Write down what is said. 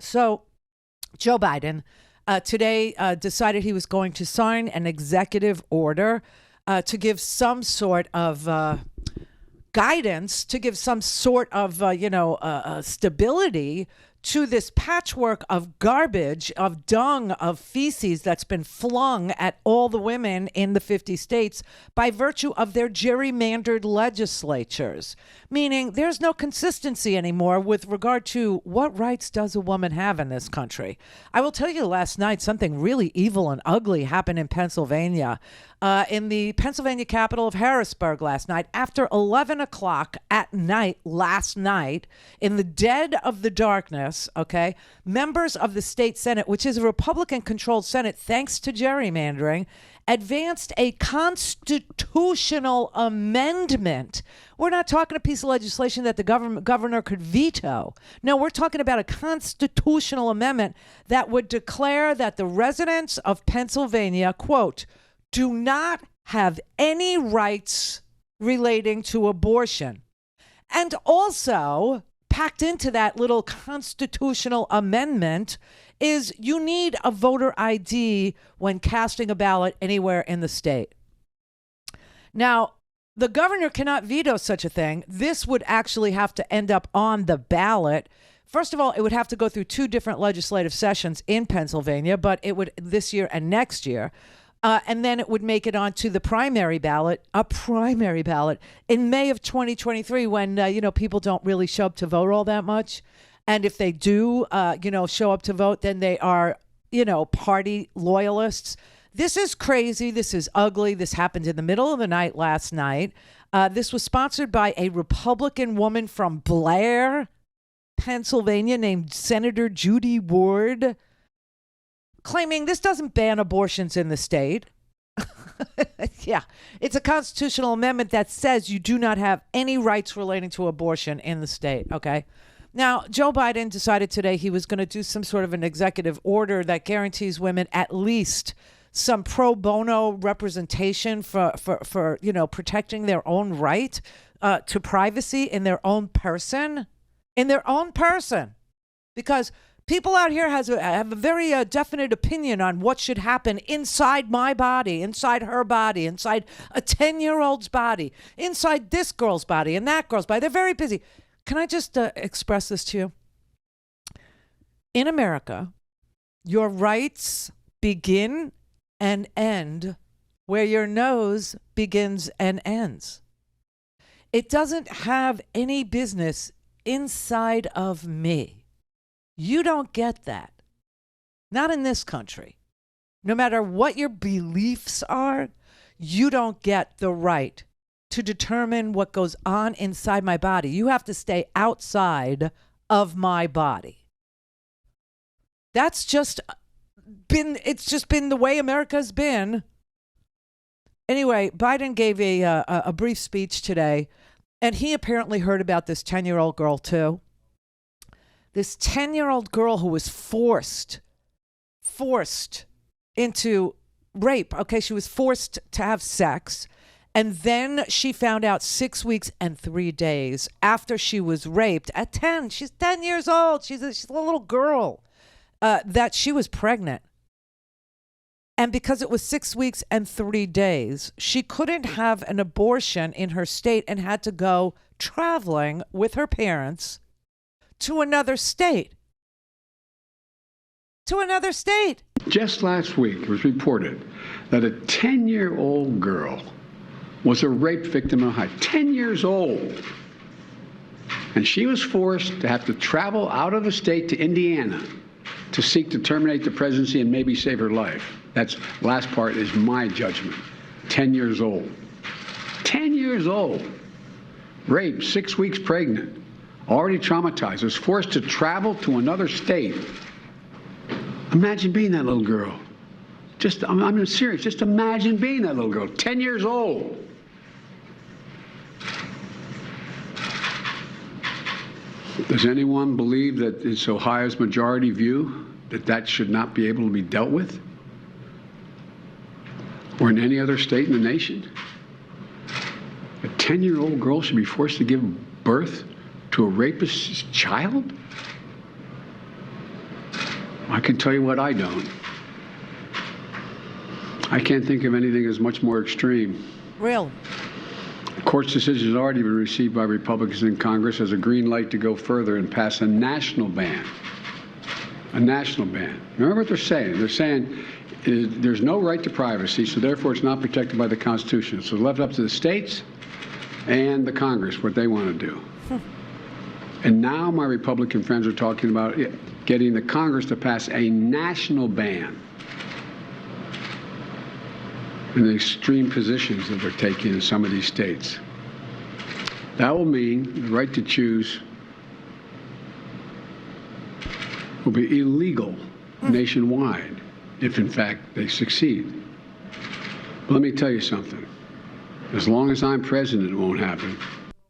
So Joe Biden today decided he was going to sign an executive order to give some sort of guidance, to give some sort of, stability to this patchwork of garbage, of dung, of feces that's been flung at all the women in the 50 states by virtue of their gerrymandered legislatures. Meaning there's no consistency anymore with regard to what rights does a woman have in this country. I will tell you, last night, something really evil and ugly happened in Pennsylvania. In the Pennsylvania capital of Harrisburg last night, after 11 o'clock at night, last night, in the dead of the darkness, okay, members of the state Senate, which is a Republican-controlled Senate thanks to gerrymandering, advanced a constitutional amendment. We're not talking a piece of legislation that the governor could veto. No, we're talking about a constitutional amendment that would declare that the residents of Pennsylvania, quote, do not have any rights relating to abortion. And also, packed into that little constitutional amendment is you need a voter ID when casting a ballot anywhere in the state. Now, the governor cannot veto such a thing. This would actually have to end up on the ballot. First of all, it would have to go through two different legislative sessions in Pennsylvania, but it would this year and next year. And then it would make it onto the primary ballot, a primary ballot in May of 2023 when, people don't really show up to vote all that much. And if they do, show up to vote, then they are, party loyalists. This is crazy. This is ugly. This happened in the middle of the night last night. This was sponsored by a Republican woman from Blair, Pennsylvania, named Senator Judy Ward, claiming this doesn't ban abortions in the state. Yeah, it's a constitutional amendment that says you do not have any rights relating to abortion in the state. Okay. Now, Joe Biden decided today he was going to do some sort of an executive order that guarantees women at least some pro bono representation for protecting their own right to privacy in their own person, because people out here have a very definite opinion on what should happen inside my body, inside her body, inside a 10-year-old's body, inside this girl's body and that girl's body. They're very busy. Can I just express this to you? In America, your rights begin and end where your nose begins and ends. It doesn't have any business inside of me. You don't get that. Not in this country. No matter what your beliefs are, you don't get the right to determine what goes on inside my body. You have to stay outside of my body. It's just been the way America's been. Anyway, Biden gave a brief speech today, and he apparently heard about this 10-year-old girl too. This 10-year-old girl who was forced into rape. Okay, she was forced to have sex. And then she found out 6 weeks and 3 days after she was raped at 10. She's 10 years old. She's a little girl that she was pregnant. And because it was 6 weeks and 3 days, she couldn't have an abortion in her state and had to go traveling with her parents to another state. Just last week, it was reported that a 10-year-old girl was a rape victim in Ohio. 10 years old. And she was forced to have to travel out of the state to Indiana to seek to terminate the presidency and maybe save her life. That's last part is my judgment. 10 years old. 10 years old. Raped, 6 weeks pregnant. Already traumatized. Was forced to travel to another state. Imagine being that little girl. I'm serious. Just imagine being that little girl. 10 years old. Does anyone believe that it's Ohio's majority view that that should not be able to be dealt with? Or in any other state in the nation? A 10-year-old girl should be forced to give birth to a rapist's child? I can tell you what I don't. I can't think of anything that's much more extreme. Real. The court's decision has already been received by Republicans in Congress as a green light to go further and pass a national ban. A national ban. Remember what they're saying? They're saying there's no right to privacy, so therefore it's not protected by the Constitution. So it's left up to the states and the Congress what they want to do. And now my Republican friends are talking about getting the Congress to pass a national ban in the extreme positions that they're taking in some of these states. That will mean the right to choose will be illegal nationwide if, in fact, they succeed. But let me tell you something. As long as I'm president, it won't happen.